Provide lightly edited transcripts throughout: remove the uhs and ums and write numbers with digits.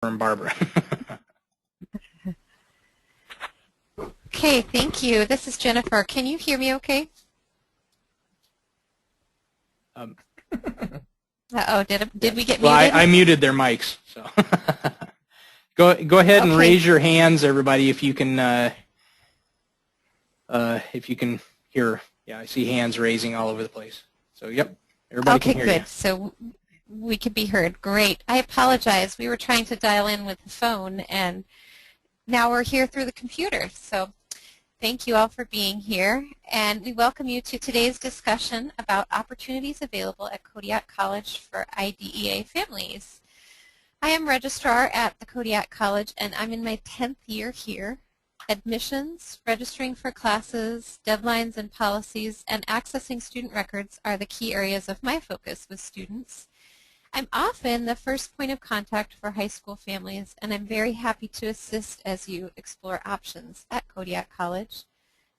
From Barbara. Okay, thank you. This is Jennifer. Can you hear me okay? Uh-oh, did we get muted? Well, I muted their mics. So go ahead and raise your hands, everybody, if you can hear. Yeah, I see hands raising all over the place. So yep, everybody can hear you. Okay, good. So we could be heard. Great. I apologize. We were trying to dial in with the phone, and now we're here through the computer. So thank you all for being here, and we welcome you to today's discussion about opportunities available at Kodiak College for IDEA families. I am registrar at the Kodiak College, and I'm in my 10th year here. Admissions, registering for classes, deadlines and policies, and accessing student records are the key areas of my focus with students. I'm often the first point of contact for high school families, and I'm very happy to assist as you explore options at Kodiak College.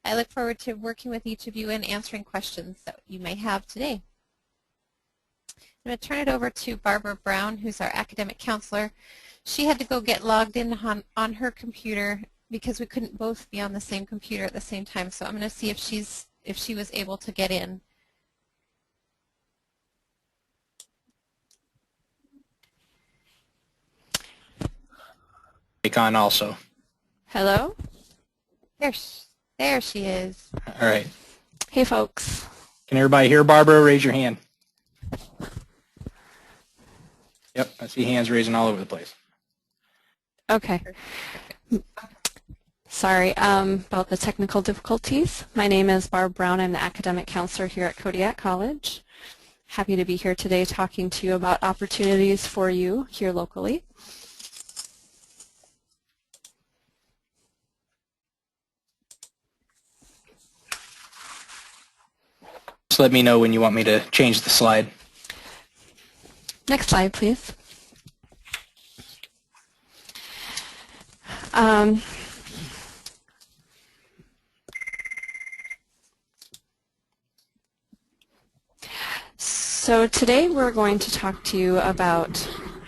I look forward to working with each of you and answering questions that you may have today. I'm going to turn it over to Barbara Brown, who's our academic counselor. She had to go get logged in on her computer because we couldn't both be on the same computer at the same time, so I'm going to see if she was able to get in. On also. Hello? There she is. All right. Hey, folks. Can everybody hear Barbara? Raise your hand. Yep, I see hands raising all over the place. Okay. Sorry about the technical difficulties. My name is Barb Brown. I'm the academic counselor here at Kodiak College. Happy to be here today talking to you about opportunities for you here locally. Just let me know when you want me to change the slide. Next slide, please. So today we're going to talk to you about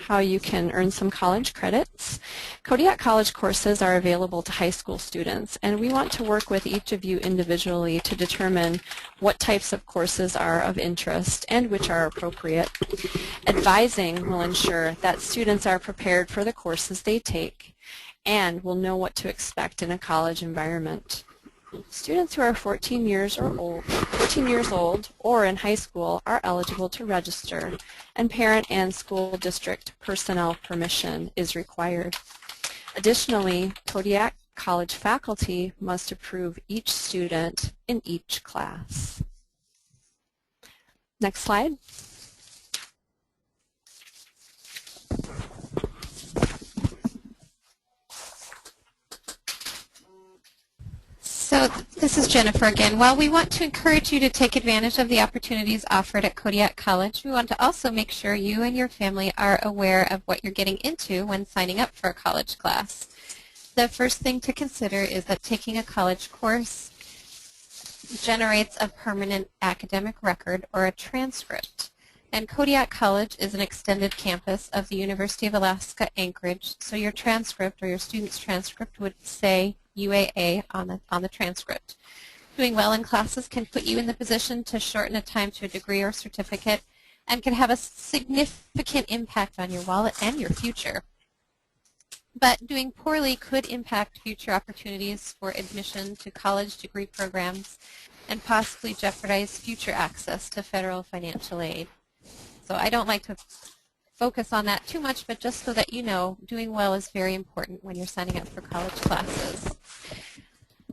how you can earn some college credits. Kodiak College courses are available to high school students, and we want to work with each of you individually to determine what types of courses are of interest and which are appropriate. Advising will ensure that students are prepared for the courses they take and will know what to expect in a college environment. Students who are 14 years old or in high school are eligible to register, and parent and school district personnel permission is required. Additionally, Kodiak College faculty must approve each student in each class. Next slide. So this is Jennifer again. While we want to encourage you to take advantage of the opportunities offered at Kodiak College, we want to also make sure you and your family are aware of what you're getting into when signing up for a college class. The first thing to consider is that taking a college course generates a permanent academic record or a transcript. And Kodiak College is an extended campus of the University of Alaska Anchorage, so your transcript or your student's transcript would say UAA on the transcript. Doing well in classes can put you in the position to shorten a time to a degree or certificate and can have a significant impact on your wallet and your future. But doing poorly could impact future opportunities for admission to college degree programs and possibly jeopardize future access to federal financial aid. So I don't like to focus on that too much, but just so that you know, doing well is very important when you're signing up for college classes.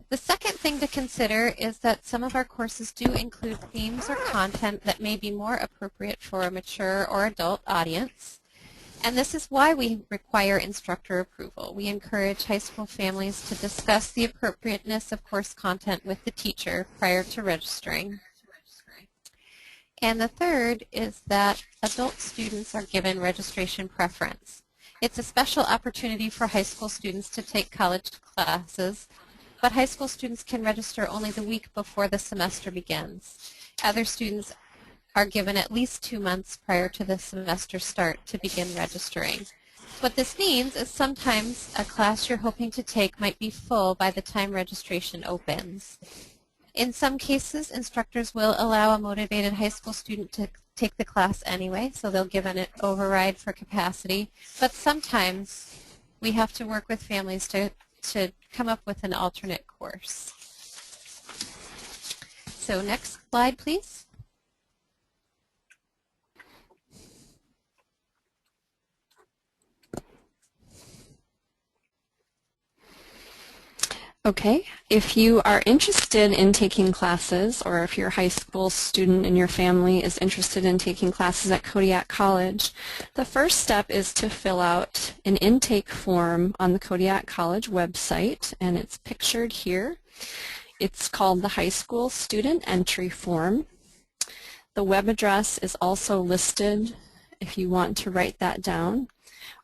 The second thing to consider is that some of our courses do include themes or content that may be more appropriate for a mature or adult audience. And this is why we require instructor approval. We encourage high school families to discuss the appropriateness of course content with the teacher prior to registering. And the third is that adult students are given registration preference. It's a special opportunity for high school students to take college classes, but high school students can register only the week before the semester begins. Other students are given at least 2 months prior to the semester start to begin registering. What this means is sometimes a class you're hoping to take might be full by the time registration opens. In some cases, instructors will allow a motivated high school student to take the class anyway, so they'll give an override for capacity. But sometimes we have to work with families to come up with an alternate course. So next slide, please. Okay, if you are interested in taking classes, or if you're a high school student and your family is interested in taking classes at Kodiak College, the first step is to fill out an intake form on the Kodiak College website, and it's pictured here. It's called the High School Student Entry Form. The web address is also listed if you want to write that down.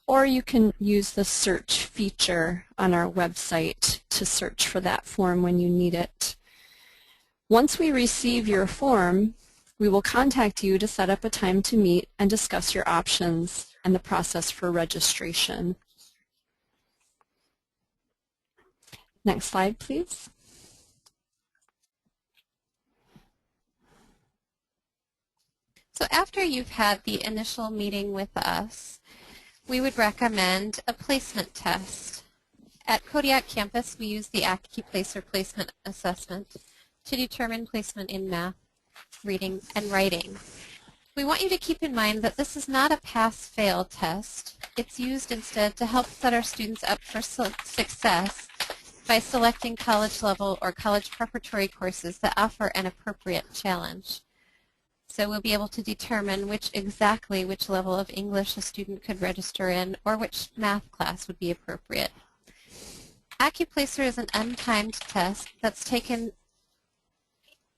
Or you can use the search feature on our website to search for that form when you need it. Once we receive your form, we will contact you to set up a time to meet and discuss your options and the process for registration. Next slide, please. So after you've had the initial meeting with us, we would recommend a placement test. At Kodiak campus, we use the AccuPlacer placement assessment to determine placement in math, reading, and writing. We want you to keep in mind that this is not a pass-fail test. It's used instead to help set our students up for success by selecting college-level or college preparatory courses that offer an appropriate challenge. So we'll be able to determine exactly which level of English a student could register in or which math class would be appropriate. AccuPlacer is an untimed test that's taken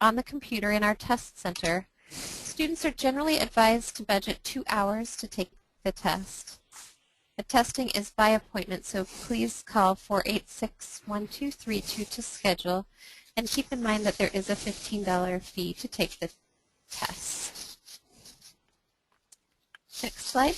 on the computer in our test center. Students are generally advised to budget 2 hours to take the test. The testing is by appointment, so please call 486-1232 to schedule, and keep in mind that there is a $15 fee to take the test. Next slide.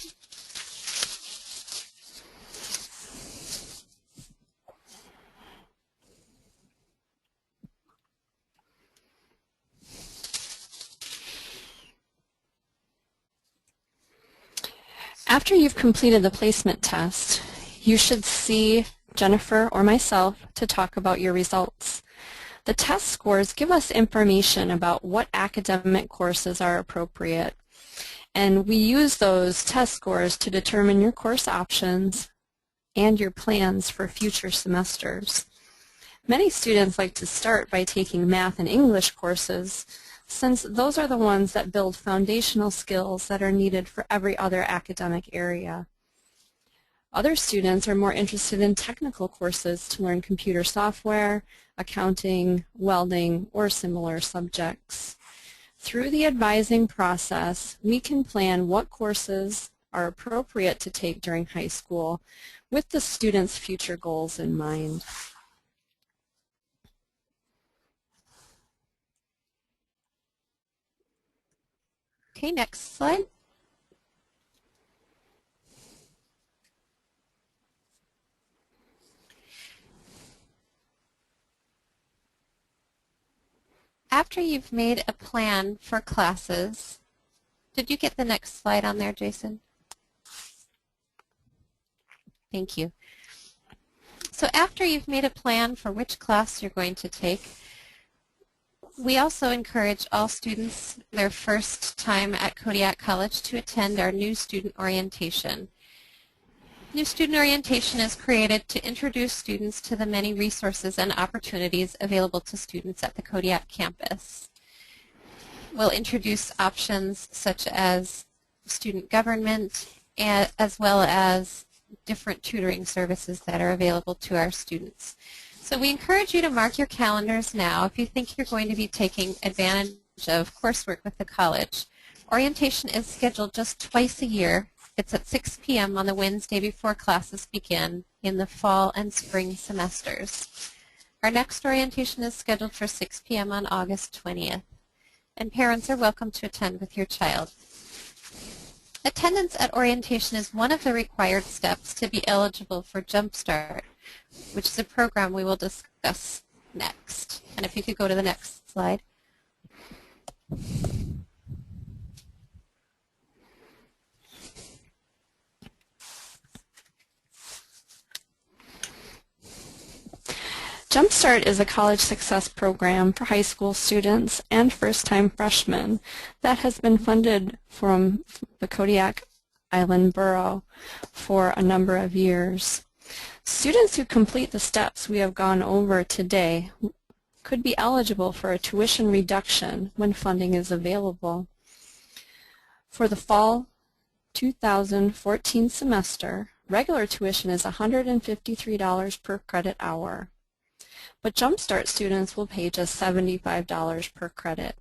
After you've completed the placement test, you should see Jennifer or myself to talk about your results. The test scores give us information about what academic courses are appropriate, and we use those test scores to determine your course options and your plans for future semesters. Many students like to start by taking math and English courses, since those are the ones that build foundational skills that are needed for every other academic area. Other students are more interested in technical courses to learn computer software, accounting, welding, or similar subjects. Through the advising process, we can plan what courses are appropriate to take during high school with the student's future goals in mind. Okay, next slide. After you've made a plan for classes, did you get the next slide on there, Jason? Thank you. So after you've made a plan for which class you're going to take, we also encourage all students their first time at Kodiak College to attend our new student orientation. New student orientation is created to introduce students to the many resources and opportunities available to students at the Kodiak campus. We'll introduce options such as student government, as well as different tutoring services that are available to our students. So we encourage you to mark your calendars now if you think you're going to be taking advantage of coursework with the college. Orientation is scheduled just twice a year. It's at 6 p.m. on the Wednesday before classes begin in the fall and spring semesters. Our next orientation is scheduled for 6 p.m. on August 20th, and parents are welcome to attend with your child. Attendance at orientation is one of the required steps to be eligible for Jumpstart, which is a program we will discuss next. And if you could go to the next slide. Jumpstart is a college success program for high school students and first-time freshmen that has been funded from the Kodiak Island Borough for a number of years. Students who complete the steps we have gone over today could be eligible for a tuition reduction when funding is available. For the fall 2014 semester, regular tuition is $153 per credit hour, but Jumpstart students will pay just $75 per credit.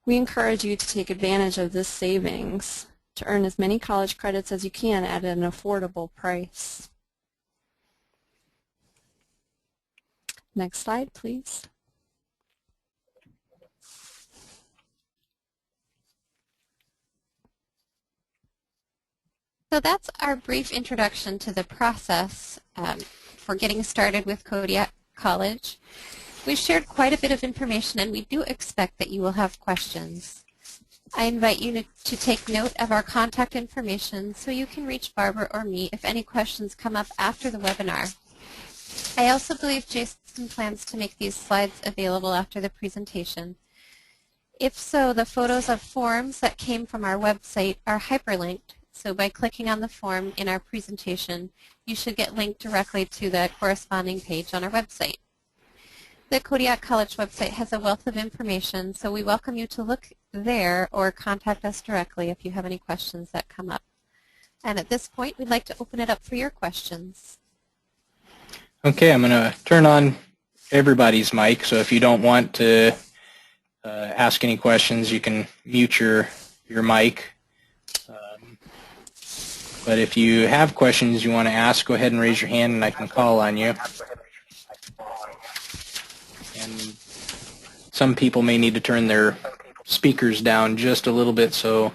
We encourage you to take advantage of this savings to earn as many college credits as you can at an affordable price. Next slide, please. So that's our brief introduction to the process for getting started with Kodiak College. We've shared quite a bit of information, and we do expect that you will have questions. I invite you to take note of our contact information so you can reach Barbara or me if any questions come up after the webinar. I also believe Jason plans to make these slides available after the presentation. If so, the photos of forms that came from our website are hyperlinked, so by clicking on the form in our presentation, you should get linked directly to the corresponding page on our website. The Kodiak College website has a wealth of information, so we welcome you to look there or contact us directly if you have any questions that come up. And at this point, we'd like to open it up for your questions. Okay, I'm going to turn on everybody's mic, so if you don't want to ask any questions, you can mute your mic. But if you have questions you want to ask, go ahead and raise your hand and I can call on you. And some people may need to turn their speakers down just a little bit, so,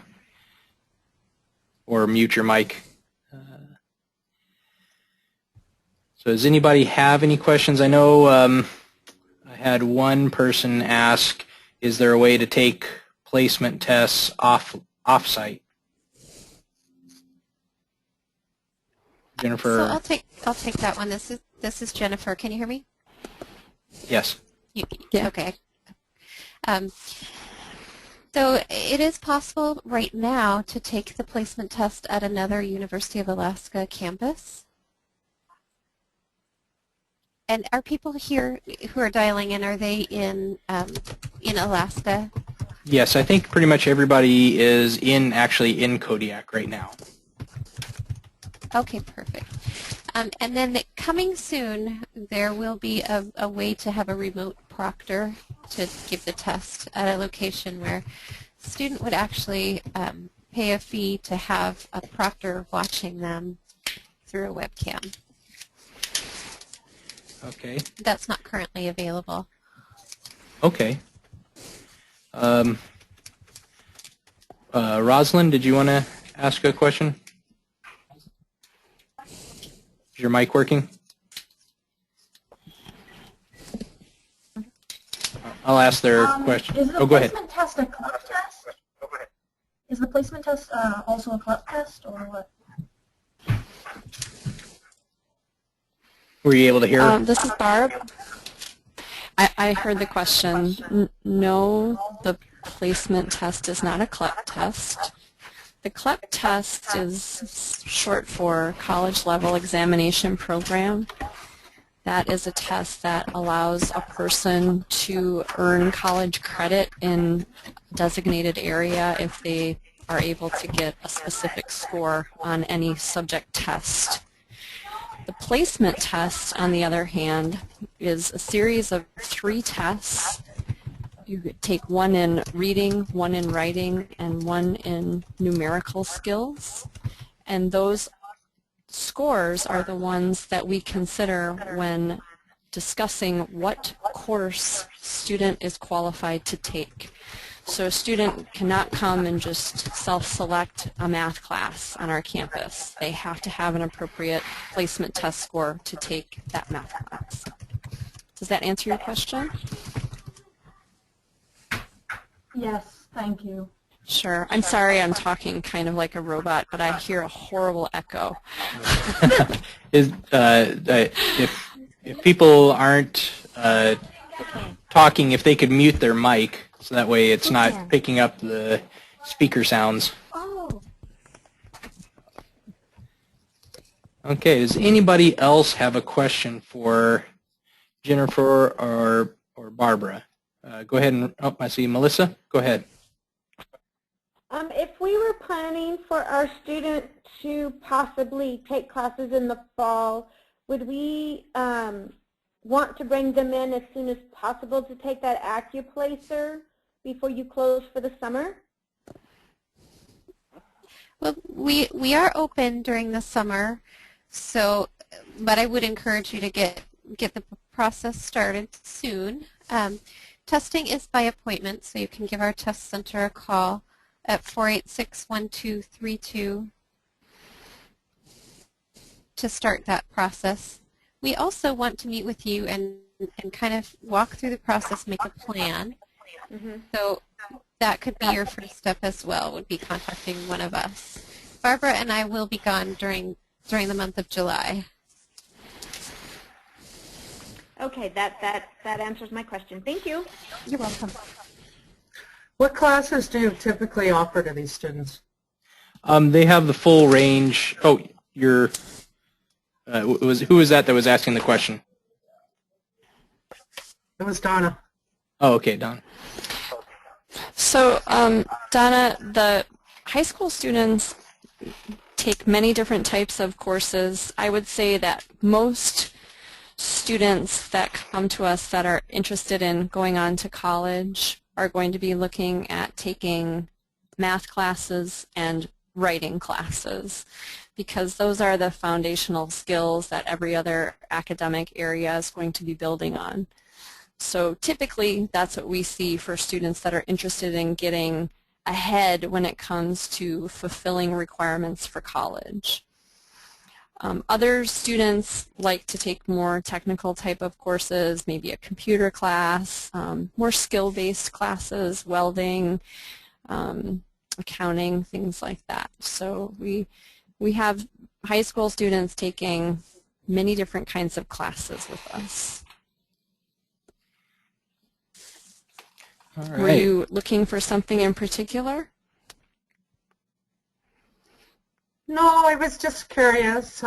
or mute your mic. So does anybody have any questions? I know I had one person ask, is there a way to take placement tests off-site? Jennifer. So I'll take that one. This is Jennifer. Can you hear me? Yes. Yeah. Okay. So it is possible right now to take the placement test at another University of Alaska campus. And are people here who are dialing in, are they in Alaska? Yes, I think pretty much everybody is actually in Kodiak right now. Okay, perfect. And then coming soon, there will be a way to have a remote proctor to give the test at a location where the student would actually pay a fee to have a proctor watching them through a webcam. Okay. That's not currently available. Okay. Rosalind, did you want to ask a question? Is your mic working? I'll ask their question. Oh, go ahead. Is the placement test a CLEP test? Is the placement test also a CLEP test, or what? Were you able to hear? This is Barb. I heard the question. No, the placement test is not a CLEP test. The CLEP test is short for College Level Examination Program. That is a test that allows a person to earn college credit in a designated area if they are able to get a specific score on any subject test. The placement test, on the other hand, is a series of 3 tests. You take one in reading, one in writing, and one in numerical skills. And those scores are the ones that we consider when discussing what course student is qualified to take. So a student cannot come and just self-select a math class on our campus. They have to have an appropriate placement test score to take that math class. Does that answer your question? Yes, thank you. Sure. I'm sorry I'm talking kind of like a robot, but I hear a horrible echo. If people aren't talking, if they could mute their mic, so that way it's not picking up the speaker sounds. Oh. Okay, does anybody else have a question for Jennifer or Barbara? Go ahead and, oh, I see Melissa. Go ahead. If we were planning for our students to possibly take classes in the fall, would we want to bring them in as soon as possible to take that AccuPlacer before you close for the summer? Well, we are open during the summer, so, but I would encourage you to get the process started soon. Testing is by appointment, so you can give our test center a call at 486-1232 to start that process. We also want to meet with you and kind of walk through the process, make a plan. So that could be your first step as well, would be contacting one of us. Barbara and I will be gone during the month of July. Okay, that answers my question. Thank you. You're welcome. What classes do you typically offer to these students? They have the full range. Oh, you're. Who was that was asking the question? It was Donna. Oh, okay, Don. So, Donna, the high school students take many different types of courses. I would say that most students that come to us that are interested in going on to college are going to be looking at taking math classes and writing classes, because those are the foundational skills that every other academic area is going to be building on. So typically that's what we see for students that are interested in getting ahead when it comes to fulfilling requirements for college. Other students like to take more technical type of courses, maybe a computer class, more skill-based classes, welding, accounting, things like that. So we have high school students taking many different kinds of classes with us. All right. Were you looking for something in particular? No, I was just curious,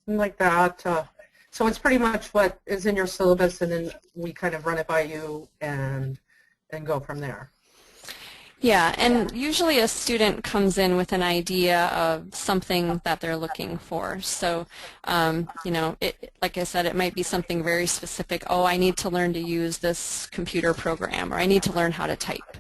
like that. So it's pretty much what is in your syllabus, and then we kind of run it by you and go from there. Yeah, and usually a student comes in with an idea of something that they're looking for. So, you know, like I said, it might be something very specific. Oh, I need to learn to use this computer program, or I need to learn how to type.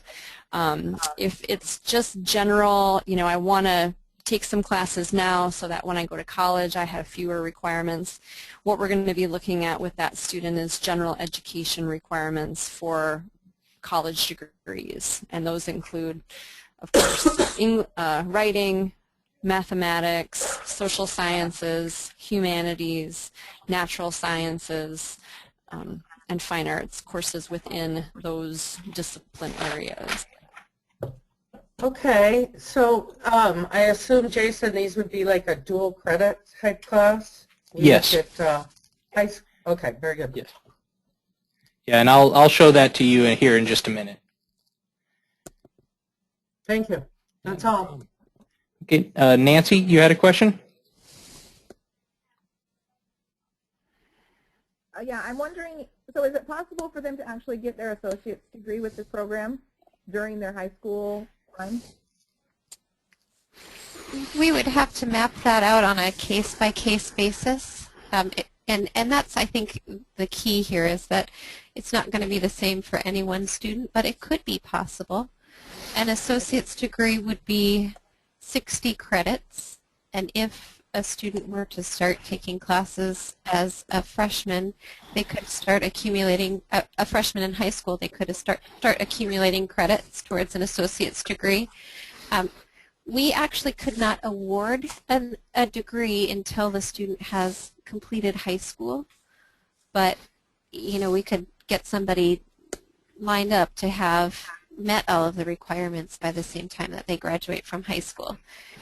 If it's just general, you know, I want to take some classes now so that when I go to college I have fewer requirements. What we're going to be looking at with that student is general education requirements for college degrees, and those include, of course, writing, mathematics, social sciences, humanities, natural sciences, and fine arts courses within those discipline areas. Okay, so I assume, Jason, these would be like a dual credit type class? Yes. Okay, very good. Yes. Yeah, and I'll show that to you here in just a minute. Thank you. That's all. Okay, Nancy, you had a question? Yeah, I'm wondering, so is it possible for them to actually get their associate's degree with this program during their high school time? We would have to map that out on a case-by-case basis. And that's, I think, the key here is that it's not going to be the same for any one student, but it could be possible. An associate's degree would be 60 credits, and if a student were to start taking classes as a freshman, they could start accumulating, a freshman in high school, they could start accumulating credits towards an associate's degree. We actually could not award a degree until the student has completed high school, but we could get somebody lined up to have met all of the requirements by the same time that they graduate from high school.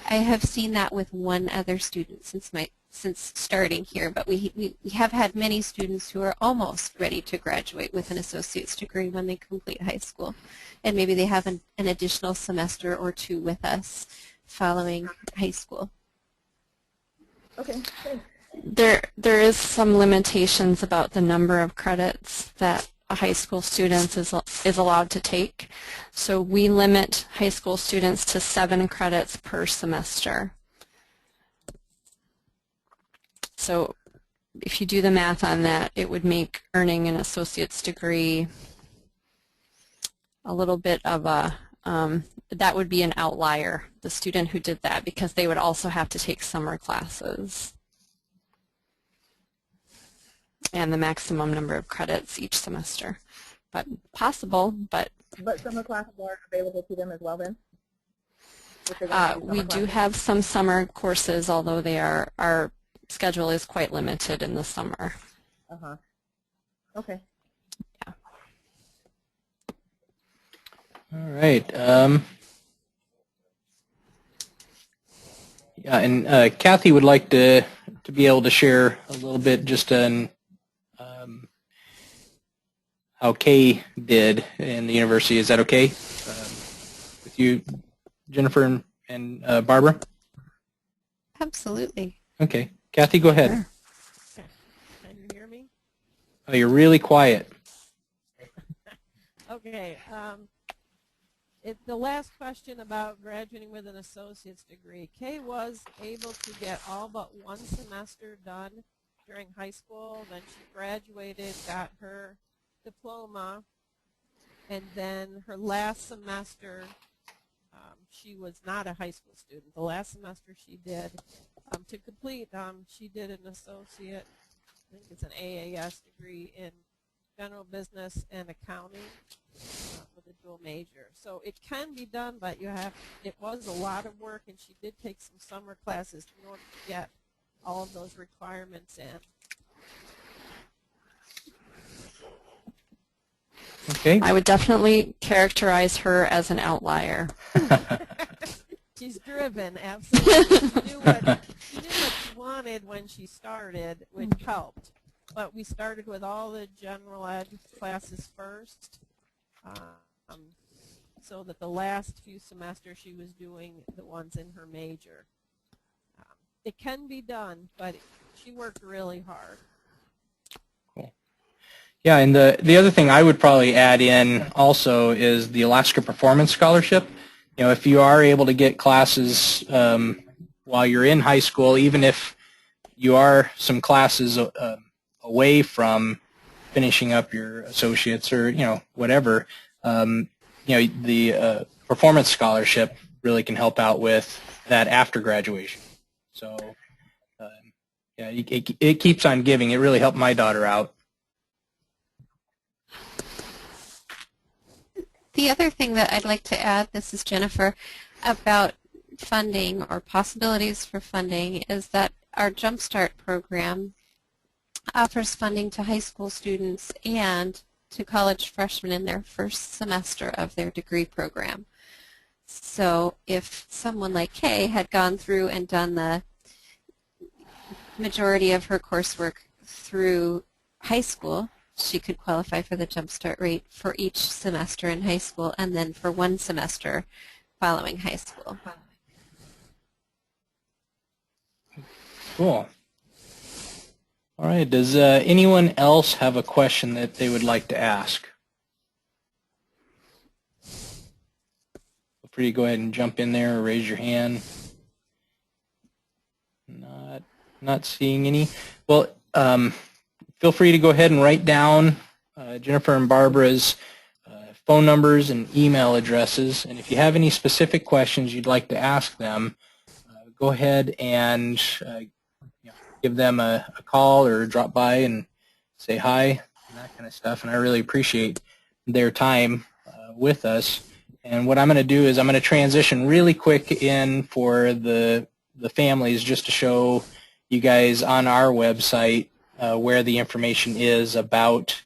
I have seen that with one other student since starting here, but we have had many students who are almost ready to graduate with an associate's degree when they complete high school, and maybe they have an additional semester or two with us following high school. Okay, thanks. There is some limitations about the number of credits that a high school student is allowed to take. So we limit high school students to 7 credits per semester. So if you do the math on that, it would make earning an associate's degree a little bit of a, that would be an outlier, the student who did that, because they would also have to take summer classes and the maximum number of credits each semester. But possible, but summer classes are available to them as well then? We do have some summer courses, although our schedule is quite limited in the summer. Uh-huh. Okay. Yeah. All right. Yeah, and Kathy would like to be able to share a little bit just on how Kay did in the university. Is that okay with you, Jennifer and Barbara? Absolutely. Okay. Kathy, go ahead. Sure. Can you hear me? Oh, you're really quiet. Okay. It's the last question about graduating with an associate's degree. Kay was able to get all but one semester done during high school. Then she graduated, got her diploma, and then her last semester, she was not a high school student. The last semester she did, to complete, she did an associate, I think it's an AAS degree in general business and accounting with a dual major. So it can be done, but it was a lot of work, and she did take some summer classes in order to get all of those requirements in. Okay. I would definitely characterize her as an outlier. She's driven, absolutely. She knew what she wanted when she started, which helped. But we started with all the general ed classes first, so that the last few semesters she was doing the ones in her major. It can be done, but she worked really hard. Yeah, and the other thing I would probably add in also is the Alaska Performance Scholarship. You know, if you are able to get classes while you're in high school, even if you are some classes away from finishing up your associates or, whatever, the Performance Scholarship really can help out with that after graduation. So, yeah, it keeps on giving. It really helped my daughter out. The other thing that I'd like to add, this is Jennifer, about funding or possibilities for funding is that our Jumpstart program offers funding to high school students and to college freshmen in their first semester of their degree program. So if someone like Kay had gone through and done the majority of her coursework through high school, she could qualify for the Jumpstart rate for each semester in high school and then for one semester following high school. Cool. All right. Does anyone else have a question that they would like to ask? Feel free to go ahead and jump in there or raise your hand. Not seeing any. Well, feel free to go ahead and write down Jennifer and Barbara's phone numbers and email addresses. And if you have any specific questions you'd like to ask them, go ahead and give them a call or drop by and say hi and that kind of stuff. And I really appreciate their time with us. And what I'm going to do is I'm going to transition really quick in for the families just to show you guys on our website where the information is about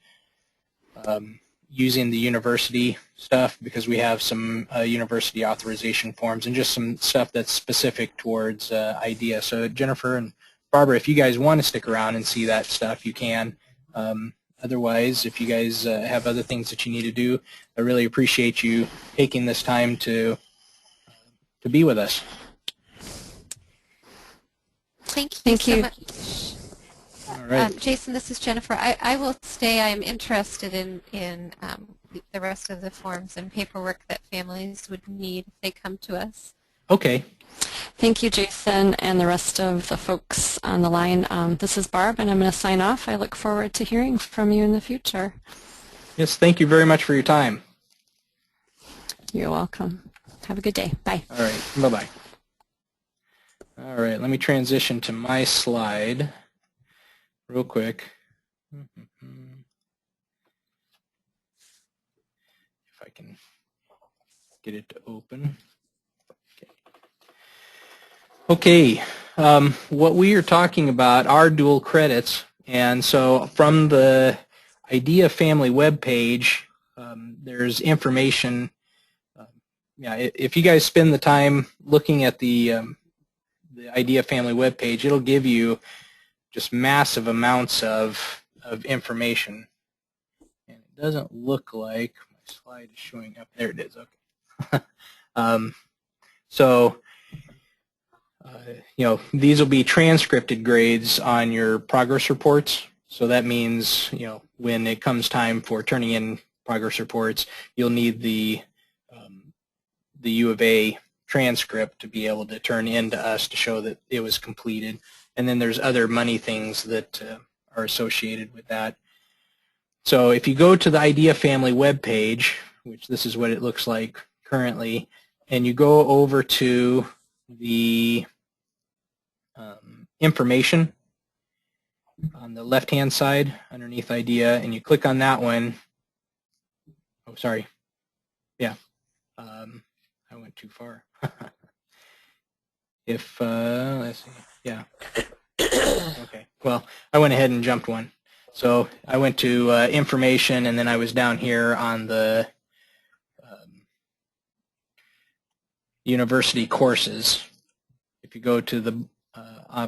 using the university stuff, because we have some university authorization forms and just some stuff that's specific towards IDEA. So Jennifer and Barbara, if you guys want to stick around and see that stuff, you can. Otherwise, if you guys have other things that you need to do, I really appreciate you taking this time to be with us. Thank you so much. All right. Jason, this is Jennifer. I will stay. I am interested in the rest of the forms and paperwork that families would need if they come to us. Okay. Thank you, Jason, and the rest of the folks on the line. This is Barb, and I'm going to sign off. I look forward to hearing from you in the future. Yes, thank you very much for your time. You're welcome. Have a good day. Bye. All right. Bye-bye. All right. Let me transition to my slide real quick. If I can get it to open. Okay, what we are talking about are dual credits, and so from the IDEA Family webpage, there's information. If you guys spend the time looking at the IDEA Family webpage, it'll give you just massive amounts of information. And it doesn't look like my slide is showing up. There it is. Okay. These will be transcripted grades on your progress reports. So that means, when it comes time for turning in progress reports, you'll need the U of A transcript to be able to turn in to us to show that it was completed. And then there's other money things that are associated with that. So if you go to the IDEA Family webpage, which this is what it looks like currently, and you go over to the information on the left-hand side underneath IDEA, and you click on that one. Oh, sorry. Yeah, I went too far. Let's see. Yeah. Okay. Well, I went ahead and jumped one. So I went to information, and then I was down here on the university courses. If you go to the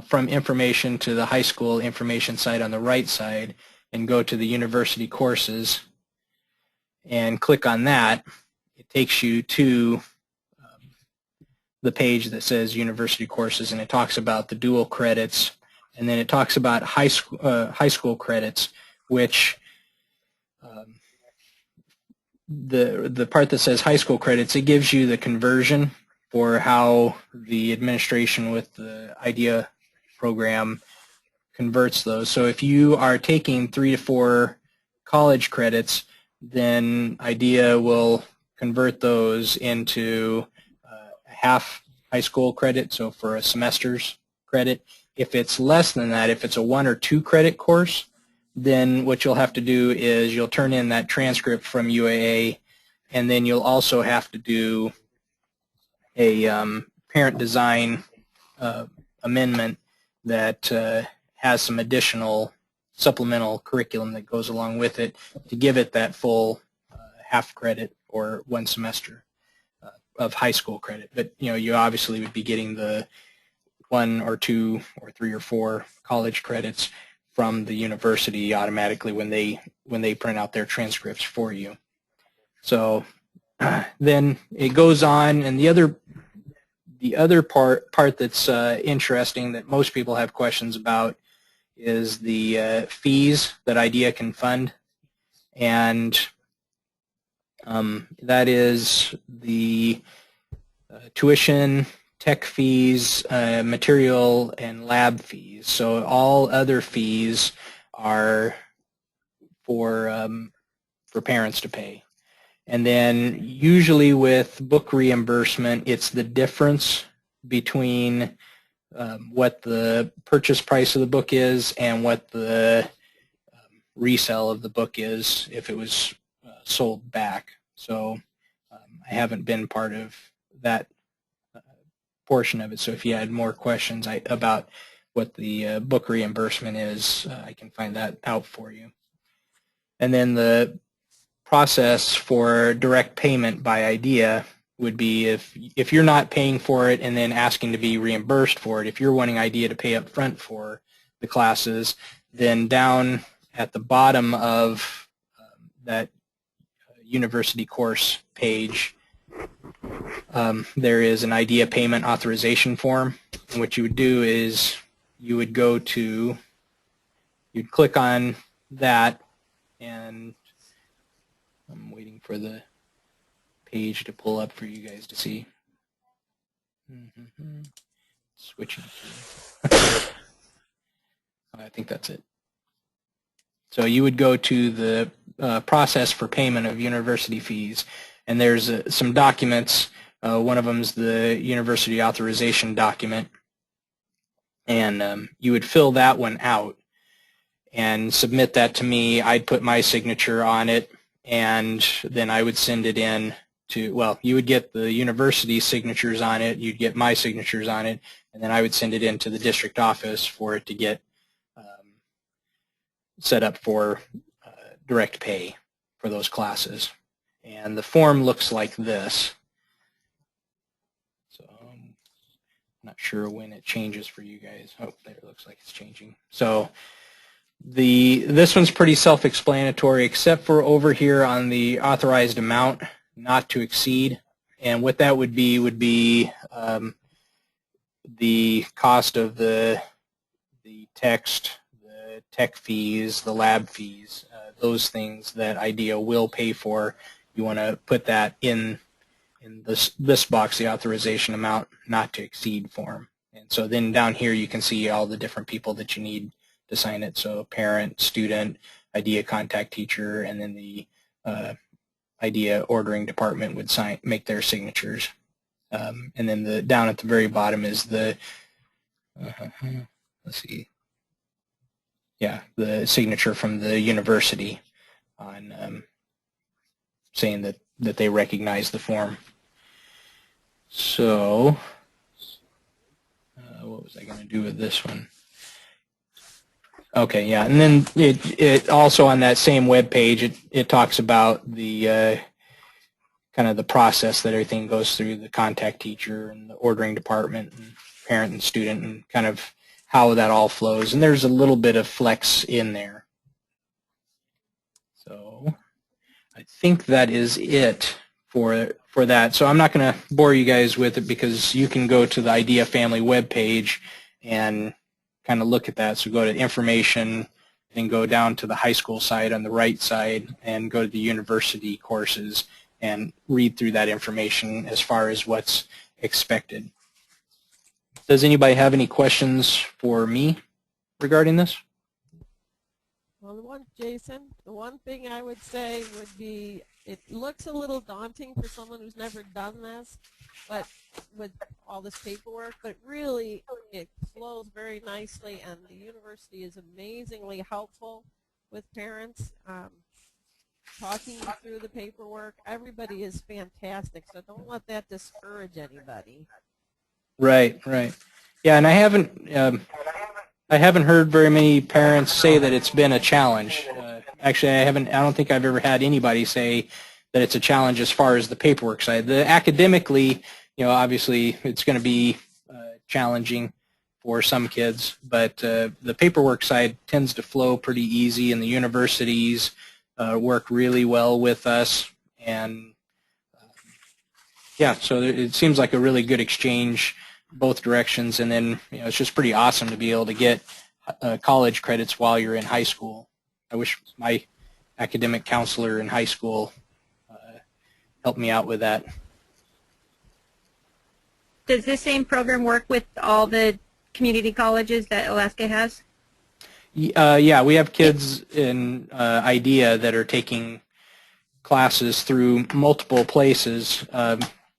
from information to the high school information site on the right side and go to the university courses and click on that, it takes you to the page that says university courses, and it talks about the dual credits, and then it talks about high school credits, which the part that says high school credits, it gives you the conversion for how the administration with the IDEA program converts those. So if you are taking 3 to 4 college credits, then IDEA will convert those into half high school credit, so for a semester's credit. If it's less than that, if it's a 1 or 2 credit course, then what you'll have to do is you'll turn in that transcript from UAA, and then you'll also have to do a parent design amendment that has some additional supplemental curriculum that goes along with it to give it that full half credit or 1 semester of high school credit. But you obviously would be getting the 1 or 2 or 3 or 4 college credits from the university automatically when they print out their transcripts for you. So then it goes on, and the other part that's interesting that most people have questions about is the fees that IDEA can fund, and that is the tuition, tech fees, material, and lab fees. So all other fees are for parents to pay. And then usually with book reimbursement, it's the difference between what the purchase price of the book is and what the resale of the book is if it was sold back. So I haven't been part of that portion of it. So if you had more questions about what the book reimbursement is, I can find that out for you. And then the process for direct payment by IDEA would be if you're not paying for it and then asking to be reimbursed for it, if you're wanting IDEA to pay up front for the classes, then down at the bottom of that university course page, there is an IDEA payment authorization form. And what you would do is you would go to, you'd click on that, and I'm waiting for the page to pull up for you guys to see. Switching to, I think that's it. So you would go to the process for payment of university fees, and there's some documents. One of them is the university authorization document, and you would fill that one out and submit that to me. I'd put my signature on it, and then I would send it in to, well, you would get the university signatures on it, you'd get my signatures on it, and then I would send it into the district office for it to get set up for direct pay for those classes. And the form looks like this. So I'm not sure when it changes for you guys. Oh, there, it looks like it's changing. So this one's pretty self-explanatory, except for over here on the authorized amount not to exceed. And what that would be the cost of the text, the tech fees, the lab fees, those things that IDEA will pay for. You want to put that in this box, the authorization amount not to exceed form. And so then down here you can see all the different people that you need to sign it. So parent, student, IDEA contact teacher, and then the IDEA ordering department would make their signatures. And then down at the very bottom is the, let's see, yeah, the signature from the university on saying that they recognize the form. So what was I going to do with this one? Okay, yeah, and then it also on that same web page it talks about the kind of the process that everything goes through, the contact teacher and the ordering department and parent and student, and kind of how that all flows. And there's a little bit of flex in there. So I think that is it for that. So I'm not going to bore you guys with it because you can go to the IDEA Family web page and kind of look at that. So go to information, then go down to the high school side on the right side and go to the university courses and read through that information as far as what's expected. Does anybody have any questions for me regarding this? Well, Jason, the one thing I would say would be it looks a little daunting for someone who's never done this, but with all this paperwork, but really it flows very nicely, and the university is amazingly helpful with parents, talking through the paperwork. Everybody is fantastic, so don't let that discourage anybody. Right. Yeah, and I haven't heard very many parents say that it's been a challenge. Actually, I don't think I've ever had anybody say that it's a challenge as far as the paperwork side. Academically, obviously it's going to be challenging for some kids, but the paperwork side tends to flow pretty easy, and the universities work really well with us. And yeah, so it seems like a really good exchange both directions, and then it's just pretty awesome to be able to get college credits while you're in high school. I wish my academic counselor in high school helped me out with that. Does this same program work with all the community colleges that Alaska has? Yeah, we have kids in IDEA that are taking classes through multiple places.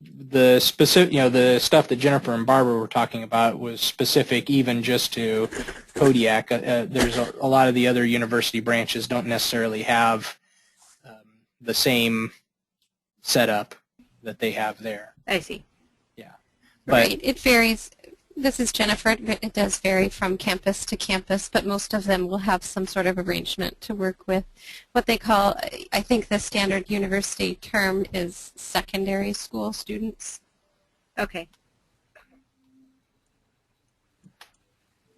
the specific, the stuff that Jennifer and Barbara were talking about was specific even just to Kodiak. There's a lot of the other university branches don't necessarily have the same setup that they have there. I see. Yeah. Right. It varies. This is Jennifer. It does vary from campus to campus, but most of them will have some sort of arrangement to work with what they call, I think the standard university term is secondary school students. Okay.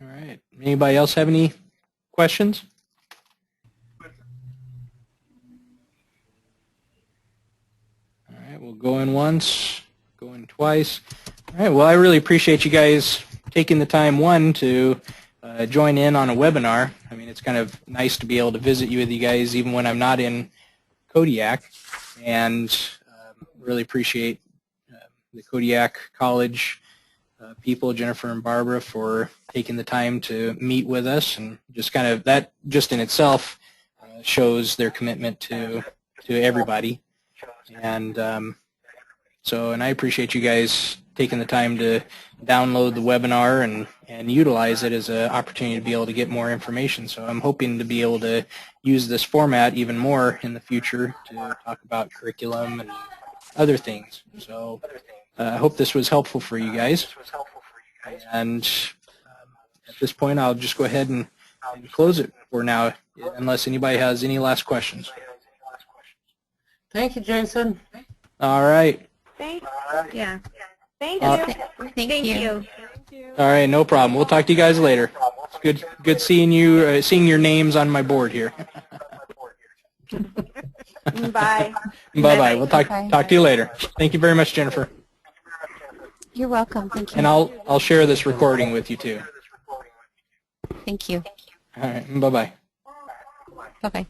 All right. Anybody else have any questions? All right. We'll go in once, go in twice. All right. Well, I really appreciate you guys taking the time, one, to join in on a webinar. I mean, it's kind of nice to be able to visit with you guys even when I'm not in Kodiak, and really appreciate the Kodiak College people, Jennifer and Barbara, for taking the time to meet with us, and just kind of that just in itself shows their commitment to everybody. And and I appreciate you guys taking the time to download the webinar and utilize it as an opportunity to be able to get more information. So I'm hoping to be able to use this format even more in the future to talk about curriculum and other things. So I hope this was helpful for you guys. And at this point, I'll just go ahead and close it for now, unless anybody has any last questions. Thank you, Jason. All right. Thank Yeah. Thank you. Thank you. All right, no problem. We'll talk to you guys later. It's good seeing you, seeing your names on my board here. Bye. Bye-bye. We'll talk to you later. Thank you very much, Jennifer. You're welcome. Thank you. And I'll share this recording with you too. Thank you. All right. Bye-bye. Bye-bye.